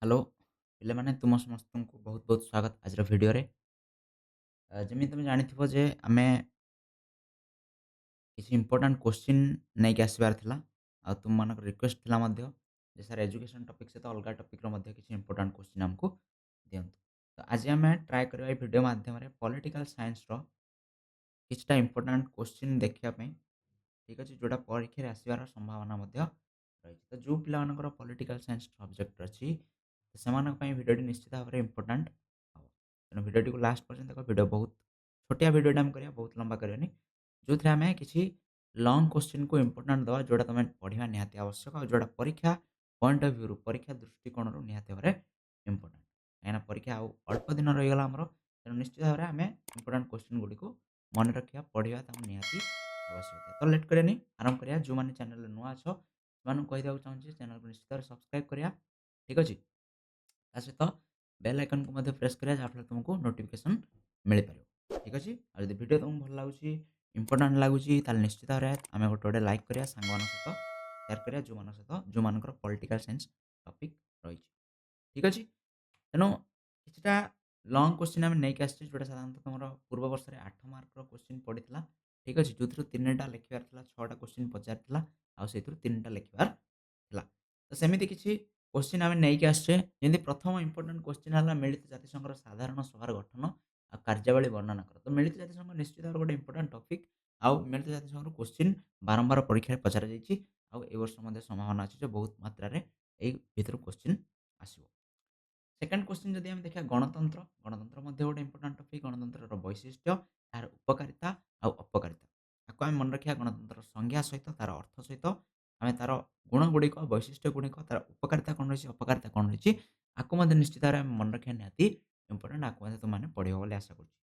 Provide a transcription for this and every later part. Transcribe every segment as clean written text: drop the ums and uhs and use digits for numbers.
Hello ପିଲାମାନେ ତୁମ ସମସ୍ତଙ୍କୁ ବହୁତ ବହୁତ ସ୍ୱାଗତ ଆଜିର ଭିଡ଼ିଓରେ। ଯେମିତି ତୁମେ ଜାଣିଥିବ ଯେ ଆମେ କିଛି ଇମ୍ପୋର୍ଟାଣ୍ଟ କୋଶ୍ଚିନ୍ ନେଇକି ଆସିବାର ଥିଲା। ଆଉ ତୁମମାନଙ୍କର ରିକ୍ୱେଷ୍ଟ ଥିଲା ମଧ୍ୟ ଯେ ସାର୍ ଏଜୁକେସନ୍ ଟପିକ୍ ସହିତ ଅଲଗା ଟପିକ୍‌ର ମଧ୍ୟ କିଛି ଇମ୍ପୋର୍ଟାଣ୍ଟ କୋଶ୍ଚିନ୍ ଆମକୁ ଦିଅନ୍ତୁ। ତ ଆଜି ଆମେ ଟ୍ରାଏ କରିବା ଏଇ ଭିଡ଼ିଓ ମାଧ୍ୟମରେ ପଲିଟିକାଲ୍ ସାଇନ୍ସର କିଛିଟା ଇମ୍ପୋର୍ଟାଣ୍ଟ କୋଶ୍ଚିନ୍ ଦେଖିବା ପାଇଁ। ଠିକ୍ ଅଛି? ଯୋଉଟା ପରୀକ୍ଷାରେ ଆସିବାର ସମ୍ଭାବନା ମଧ୍ୟ ରହିଛି। ତ ଯୋଉ ପିଲାମାନଙ୍କର ପଲିଟିକାଲ୍ ସାଇନ୍ସ ସବଜେକ୍ଟ ଅଛି, ତ ସେମାନଙ୍କ ପାଇଁ ଭିଡ଼ିଓଟି ନିଶ୍ଚିତ ଭାବରେ ଇମ୍ପୋର୍ଟାଣ୍ଟ ହବ। ତେଣୁ ଭିଡ଼ିଓଟିକୁ ଲାଷ୍ଟ ପର୍ଯ୍ୟନ୍ତ ଦେଖ। ଭିଡ଼ିଓ ବହୁତ ଛୋଟିଆ ଭିଡ଼ିଓଟେ ଆମେ କରିବା, ବହୁତ ଲମ୍ବା କରିବାନି। ଯୋଉଥିରେ ଆମେ କିଛି ଲଙ୍ଗ୍ କୋଶ୍ଚିନ୍‌କୁ ଇମ୍ପୋର୍ଟାଣ୍ଟ ଦେବା, ଯୋଉଟା ତମେ ପଢ଼ିବା ନିହାତି ଆବଶ୍ୟକ ଆଉ ଯୋଉଟା ପରୀକ୍ଷା ପଏଣ୍ଟ ଅଫ୍ ଭ୍ୟୁରୁ, ପରୀକ୍ଷା ଦୃଷ୍ଟିକୋଣରୁ ନିହାତି ଭାବରେ ଇମ୍ପୋର୍ଟାଣ୍ଟ। କାହିଁକିନା ପରୀକ୍ଷା ଆଉ ଅଳ୍ପ ଦିନ ରହିଗଲା ଆମର। ତେଣୁ ନିଶ୍ଚିତ ଭାବରେ ଆମେ ଇମ୍ପୋର୍ଟାଣ୍ଟ କୋଶ୍ଚିନ୍ ଗୁଡ଼ିକୁ ମନେ ରଖିବା, ପଢ଼ିବା ତାଙ୍କୁ ନିହାତି ଆବଶ୍ୟକତା। ତ ଲେଟ୍ କରିବାନି, ଆରମ୍ଭ କରିବା। ଯୋଉମାନେ ଚ୍ୟାନେଲରେ ନୂଆ ଅଛ, ସେମାନଙ୍କୁ କହିଦେବାକୁ ଚାହୁଁଛି ଯେ ଚ୍ୟାନେଲକୁ ନିଶ୍ଚିତ ଭାବରେ ସବସ୍କ୍ରାଇବ୍ କରିବା। ଠିକ୍ ଅଛି? ତା ସହିତ ବେଲ୍ ଆଇକନ୍‌କୁ ମଧ୍ୟ ପ୍ରେସ୍ କରିବା, ଯାହାଫଳରେ ତୁମକୁ ନୋଟିଫିକେସନ୍ ମିଳିପାରିବ। ଠିକ୍ ଅଛି? ଆଉ ଯଦି ଭିଡ଼ିଓ ତୁମକୁ ଭଲ ଲାଗୁଛି, ଇମ୍ପୋର୍ଟାଣ୍ଟ ଲାଗୁଛି, ତାହେଲେ ନିଶ୍ଚିତ ଭାବରେ ଆମେ ଗୋଟେ ଲାଇକ୍ କରିବା, ସାଙ୍ଗମାନଙ୍କ ସହିତ ସେୟାର କରିବା, ଯୋଉମାନଙ୍କ ସହିତ ଯୋଉମାନଙ୍କର ପଲିଟିକାଲ୍ ସାଇନ୍ସ ଟପିକ୍ ରହିଛି। ଠିକ୍ ଅଛି? ତେଣୁ କିଛିଟା ଲଙ୍ଗ୍ କୋଶ୍ଚିନ୍ ଆମେ ନେଇକି ଆସିଛେ, ଯୋଉଟା ସାଧାରଣତଃ ତମର ପୂର୍ବ ବର୍ଷରେ 8 ମାର୍କର କୋଶ୍ଚିନ୍ ପଡ଼ିଥିଲା। ଠିକ୍ ଅଛି? ଯୋଉଥିରୁ 3ଟା ଲେଖିବାର ଥିଲା, 6ଟା କୋଶ୍ଚିନ୍ ପଚାରିଥିଲା, ଆଉ ସେଇଥିରୁ 3ଟା ଲେଖିବାର ଥିଲା। ତ ସେମିତି କିଛି କୋଶ୍ଚିନ୍ ଆମେ ନେଇକି ଆସିଛେ। ଯେମିତି ପ୍ରଥମ ଇମ୍ପୋର୍ଟାଣ୍ଟ କୋଶ୍ଚିନ୍ ହେଲା ମିଳିତ ଜାତିସଂଘର ସାଧାରଣ ସଭାର ଗଠନ ଆଉ କାର୍ଯ୍ୟାବଳୀ ବର୍ଣ୍ଣନା କର। ତ ମିଳିତ ଜାତିସଂଘ ନିଶ୍ଚିତ ଭାବରେ ଗୋଟେ ଇମ୍ପୋର୍ଟାଣ୍ଟ ଟପିକ୍। ଆଉ ମିଳିତ ଜାତିସଂଘର କୋଶ୍ଚିନ୍ ବାରମ୍ବାର ପରୀକ୍ଷାରେ ପଚରାଯାଇଛି। ଆଉ ଏ ବର୍ଷ ମଧ୍ୟ ସମ୍ଭାବନା ଅଛି ଯେ ବହୁତ ମାତ୍ରାରେ ଏଇ ଭିତରୁ କୋଶ୍ଚିନ୍ ଆସିବ। ସେକେଣ୍ଡ କୋଶ୍ଚିନ୍ ଯଦି ଆମେ ଦେଖିବା ଗଣତନ୍ତ୍ର, ଗଣତନ୍ତ୍ର ମଧ୍ୟ ଗୋଟେ ଇମ୍ପୋର୍ଟାଣ୍ଟ ଟପିକ୍। ଗଣତନ୍ତ୍ରର ବୈଶିଷ୍ଟ୍ୟ, ଏହାର ଉପକାରିତା ଆଉ ଅପକାରିତା। ତାକୁ ଆମେ ମନେ ରଖିବା ଗଣତନ୍ତ୍ରର ସଂଜ୍ଞା ସହିତ, ତାର ଅର୍ଥ ସହିତ ଆମେ ତାର ଗୁଣଗୁଡ଼ିକ, ବୈଶିଷ୍ଟ୍ୟ ଗୁଡ଼ିକ, ତାର ଉପକାରିତା କ'ଣ ରହିଛି, ଅପକାରିତା କ'ଣ ରହିଛି, ଆକୁ ମଧ୍ୟ ନିଶ୍ଚିତ ଭାବରେ ଆମେ ମନେ ରଖିବା ନିହାତି ଇମ୍ପୋର୍ଟାଣ୍ଟ। ଆକୁ ମଧ୍ୟ ତୁମେମାନେ ପଢ଼ିବ ବୋଲି ଆଶା କରୁଛି।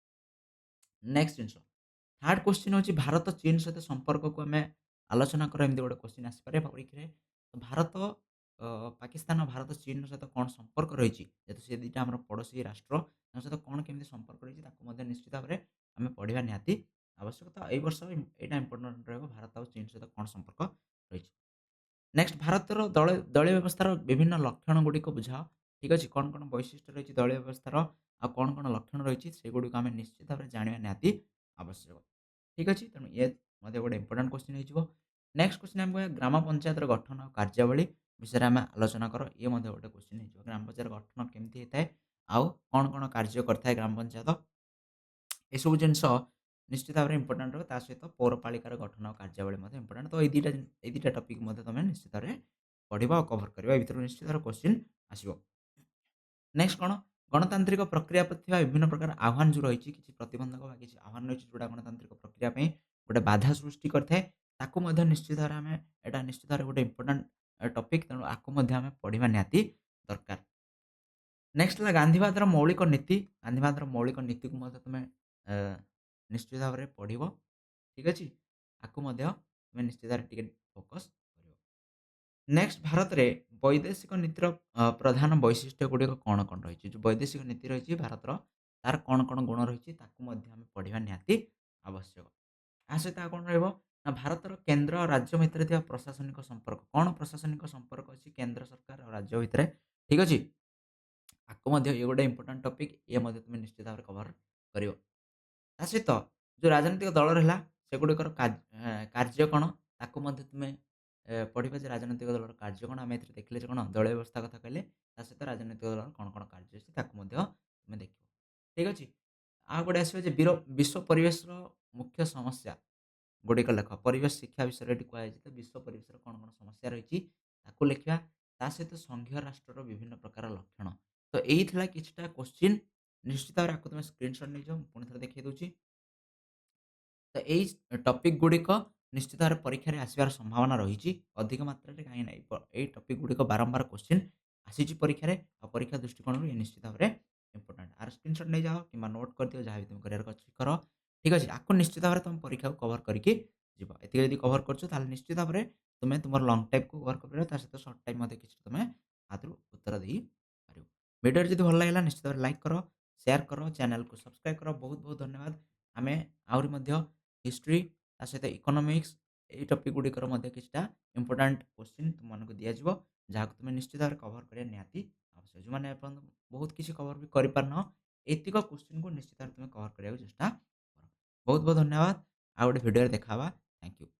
ନେକ୍ସଟ ଜିନିଷ, ଥାର୍ଡ କୋଶ୍ଚିନ୍ ହେଉଛି ଭାରତ ଚୀନ ସହିତ ସମ୍ପର୍କକୁ ଆମେ ଆଲୋଚନା କର। ଏମିତି ଗୋଟେ କୋଶ୍ଚିନ୍ ଆସିପାରେ ପରୀକ୍ଷାରେ। ତ ଭାରତ ପାକିସ୍ତାନ, ଭାରତ ଚୀନ ସହିତ କ'ଣ ସମ୍ପର୍କ ରହିଛି, ଯେହେତୁ ସେ ଦୁଇଟା ଆମର ପଡ଼ୋଶୀ ରାଷ୍ଟ୍ର, ତାଙ୍କ ସହିତ କ'ଣ କେମିତି ସମ୍ପର୍କ ରହିଛି, ତାକୁ ମଧ୍ୟ ନିଶ୍ଚିତ ଭାବରେ ଆମେ ପଢ଼ିବା ନିହାତି ଆବଶ୍ୟକ। ତ ଏଇ ବର୍ଷ ଏଇଟା ଇମ୍ପୋର୍ଟାଣ୍ଟ ରହିବ, ଭାରତ ଆଉ ଚୀନ ସହିତ କ'ଣ ସମ୍ପର୍କ ରହିଛି। ନେକ୍ସଟ, ଭାରତର ଦଳୀୟ ବ୍ୟବସ୍ଥାର ବିଭିନ୍ନ ଲକ୍ଷଣ ଗୁଡ଼ିକ ବୁଝାଅ। ଠିକ୍ ଅଛି? କ'ଣ କ'ଣ ବୈଶିଷ୍ଟ୍ୟ ରହିଛି ଦଳୀୟ ବ୍ୟବସ୍ଥାର, ଆଉ କ'ଣ କ'ଣ ଲକ୍ଷଣ ରହିଛି, ସେଗୁଡ଼ିକୁ ଆମେ ନିଶ୍ଚିତ ଭାବରେ ଜାଣିବା ନିହାତି ଆବଶ୍ୟକ। ଠିକ୍ ଅଛି? ତେଣୁ ଇଏ ମଧ୍ୟ ଗୋଟେ ଇମ୍ପୋର୍ଟାଣ୍ଟ କୋଶ୍ଚିନ୍ ହେଇଯିବ। ନେକ୍ସଟ କୋଶ୍ଚିନ୍ ଆମେ କହିବା ଗ୍ରାମ ପଞ୍ଚାୟତର ଗଠନ ଆଉ କାର୍ଯ୍ୟାବଳୀ ବିଷୟରେ ଆମେ ଆଲୋଚନା କର। ଇଏ ମଧ୍ୟ ଗୋଟେ କୋଶ୍ଚିନ୍ ହେଇଯିବ। ଗ୍ରାମ ପଞ୍ଚାୟତ ଗଠନ କେମିତି ହେଇଥାଏ, ଆଉ କ'ଣ କ'ଣ କାର୍ଯ୍ୟ କରିଥାଏ ଗ୍ରାମ ପଞ୍ଚାୟତ, ଏସବୁ ଜିନିଷ ନିଶ୍ଚିତ ଭାବରେ ଇମ୍ପୋର୍ଟାଣ୍ଟ ରହିବ। ତା ସହିତ ପୌରପାଳିକାର ଗଠନ ଆଉ କାର୍ଯ୍ୟାବଳୀ ମଧ୍ୟ ଇମ୍ପୋର୍ଟାଣ୍ଟ। ତ ଏଇ ଦିଟା ଟପିକ୍ ମଧ୍ୟ ତମେ ନିଶ୍ଚିତ ଭାବରେ ପଢ଼ିବ ଆଉ କଭର କରିବ। ଏ ଭିତରୁ ନିଶ୍ଚିତ ଭାବରେ କୋଶ୍ଚିନ୍ ଆସିବ। ନେକ୍ସଟ କ'ଣ, ଗଣତାନ୍ତ୍ରିକ ପ୍ରକ୍ରିୟା ପ୍ରତି ଥିବା ବିଭିନ୍ନ ପ୍ରକାର ଆହ୍ୱାନ ଯୋଉ ରହିଛି, କିଛି ପ୍ରତିବନ୍ଧକ ବା କିଛି ଆହ୍ୱାନ ରହିଛି ଯୋଉଟା ଗଣତାନ୍ତ୍ରିକ ପ୍ରକ୍ରିୟା ପାଇଁ ଗୋଟେ ବାଧା ସୃଷ୍ଟି କରିଥାଏ, ତାକୁ ମଧ୍ୟ ନିଶ୍ଚିତ ଭାବରେ ଆମେ, ଏଇଟା ନିଶ୍ଚିତ ଭାବରେ ଗୋଟେ ଇମ୍ପୋର୍ଟାଣ୍ଟ ଟପିକ୍। ତେଣୁ ଆକୁ ମଧ୍ୟ ଆମେ ପଢ଼ିବା ନିହାତି ଦରକାର। ନେକ୍ସଟ ହେଲା ଗାନ୍ଧୀବାଦର ମୌଳିକ ନୀତି। ଗାନ୍ଧୀବାଦର ମୌଳିକ ନୀତିକୁ ମଧ୍ୟ ତୁମେ ଅ, ନିଶ୍ଚିତ ଭାବରେ ପଢ଼ିବ। ଠିକ୍ ଅଛି? ଆକୁ ମଧ୍ୟ ତୁମେ ନିଶ୍ଚିତ ଭାବରେ ଟିକେ ଫୋକସ୍ କରିବ। ନେକ୍ସଟ, ଭାରତରେ ବୈଦେଶିକ ନୀତିର ପ୍ରଧାନ ବୈଶିଷ୍ଟ୍ୟ ଗୁଡ଼ିକ କ'ଣ କ'ଣ ରହିଛି। ଯେଉଁ ବୈଦେଶିକ ନୀତି ରହିଛି ଭାରତର, ତାର କ'ଣ କ'ଣ ଗୁଣ ରହିଛି, ତାକୁ ମଧ୍ୟ ଆମେ ପଢ଼ିବା ନିହାତି ଆବଶ୍ୟକ। ତା ସହିତ ଆଉ କ'ଣ ରହିବ ନା, ଭାରତର କେନ୍ଦ୍ର ଆଉ ରାଜ୍ୟ ଭିତରେ ଥିବା ପ୍ରଶାସନିକ ସମ୍ପର୍କ। କ'ଣ ପ୍ରଶାସନିକ ସମ୍ପର୍କ ଅଛି କେନ୍ଦ୍ର ସରକାର ଆଉ ରାଜ୍ୟ ଭିତରେ। ଠିକ୍ ଅଛି? ଆକୁ ମଧ୍ୟ ଇଏ ଗୋଟେ ଇମ୍ପୋର୍ଟାଣ୍ଟ ଟପିକ୍। ଇଏ ମଧ୍ୟ ତୁମେ ନିଶ୍ଚିତ ଭାବରେ କଭର କରିବ। ତା ସହିତ ଯେଉଁ ରାଜନୈତିକ ଦଳ ରହିଲା, ସେଗୁଡ଼ିକର କାର୍ଯ୍ୟ କ'ଣ, ତାକୁ ମଧ୍ୟ ତୁମେ ପଢ଼ିବ ଯେ ରାଜନୈତିକ ଦଳର କାର୍ଯ୍ୟ କ'ଣ। ଆମେ ଏଥିରେ ଦେଖିଲେ ଯେ କ'ଣ ଦଳୀୟ ବ୍ୟବସ୍ଥା କଥା କହିଲେ, ତା ସହିତ ରାଜନୈତିକ ଦଳର କ'ଣ କ'ଣ କାର୍ଯ୍ୟ ଅଛି, ତାକୁ ମଧ୍ୟ ତୁମେ ଦେଖିବ। ଠିକ୍ ଅଛି? ଆଉ ଗୋଟେ ଆସିବ ଯେ ବିଶ୍ୱ ପରିବେଶର ମୁଖ୍ୟ ସମସ୍ୟା ଗୁଡ଼ିକ ଲେଖ। ପରିବେଶ ଶିକ୍ଷା ବିଷୟରେ ଏଠି କୁହାଯାଇଛି। ତ ବିଶ୍ୱ ପରିବେଶର କ'ଣ କ'ଣ ସମସ୍ୟା ରହିଛି, ତାକୁ ଲେଖିବା। ତା ସହିତ ସଂଘୀୟ ରାଷ୍ଟ୍ରର ବିଭିନ୍ନ ପ୍ରକାର ଲକ୍ଷଣ। ତ ଏଇ ଥିଲା କିଛିଟା କୋଶ୍ଚିନ୍। ନିଶ୍ଚିତ ଭାବରେ ଆକୁ ତୁମେ ସ୍କ୍ରିନଶଟ୍ ନେଇଯାଅ। ମୁଁ ପୁଣି ଥରେ ଦେଖେଇ ଦେଉଛି। ତ ଏଇ ଟପିକ୍ ଗୁଡ଼ିକ ନିଶ୍ଚିତ ଭାବରେ ପରୀକ୍ଷାରେ ଆସିବାର ସମ୍ଭାବନା ରହିଛି ଅଧିକ ମାତ୍ରାରେ। କାହିଁକିନା ଏଇ ଟପିକ୍ ଗୁଡ଼ିକ ବାରମ୍ବାର କୋଶ୍ଚିନ୍ ଆସିଛି ପରୀକ୍ଷାରେ। ଆଉ ପରୀକ୍ଷା ଦୃଷ୍ଟିକୋଣରୁ ଏ ନିଶ୍ଚିତ ଭାବରେ ଇମ୍ପୋର୍ଟାଣ୍ଟ। ଆର ସ୍କ୍ରିନଶଟ୍ ନେଇଯାଅ କିମ୍ବା ନୋଟ୍ କରିଦିଅ, ଯାହା ବି ତୁମେ କରିବାର ଅଛି କର। ଠିକ୍ ଅଛି? ଆକୁ ନିଶ୍ଚିତ ଭାବରେ ତୁମେ ପରୀକ୍ଷାକୁ କଭର କରିକି ଯିବ। ଏତିକି ଯଦି କଭର କରୁଛ, ତାହେଲେ ନିଶ୍ଚିତ ଭାବରେ ତୁମେ ତୁମର ଲଙ୍ଗ ଟାଇପ୍‌କୁ କଭର କରିପାରିବ। ତା ସହିତ ସର୍ଟ ଟାଇମ୍ ମଧ୍ୟ କିଛି ତୁମେ ଆଥିରୁ ଉତ୍ତର ଦେଇପାରିବ। ଭିଡ଼ିଓଟି ଯଦି ଭଲ ଲାଗିଲା ନିଶ୍ଚିତ ଭାବରେ ଲାଇକ୍ କର, ସେୟାର କର, ଚ୍ୟାନେଲକୁ ସବସ୍କ୍ରାଇବ୍ କର। ବହୁତ ବହୁତ ଧନ୍ୟବାଦ। ଆମେ ଆହୁରି ମଧ୍ୟ ହିଷ୍ଟ୍ରି, ତା ସହିତ ଇକୋନୋମିକ୍ସ, ଏଇ ଟପିକ୍ ଗୁଡ଼ିକର ମଧ୍ୟ କିଛିଟା ଇମ୍ପୋର୍ଟାଣ୍ଟ କୋଶ୍ଚିନ୍ ତୁମମାନଙ୍କୁ ଦିଆଯିବ, ଯାହାକୁ ତୁମେ ନିଶ୍ଚିତ ଭାବରେ କଭର କରିବା ନିହାତି ଅବଶ୍ୟ ଯେଉଁମାନେ ଏପର୍ଯ୍ୟନ୍ତ ବହୁତ କିଛି କଭର ବି କରିପାରିନ, ଏତିକ କୋଶ୍ଚିନ୍‌କୁ ନିଶ୍ଚିତ ଭାବରେ ତୁମେ କଭର କରିବାକୁ ଚେଷ୍ଟା କର। ବହୁତ ବହୁତ ଧନ୍ୟବାଦ। ଆଉ ଗୋଟେ ଭିଡ଼ିଓରେ ଦେଖା ହବା। Thank you.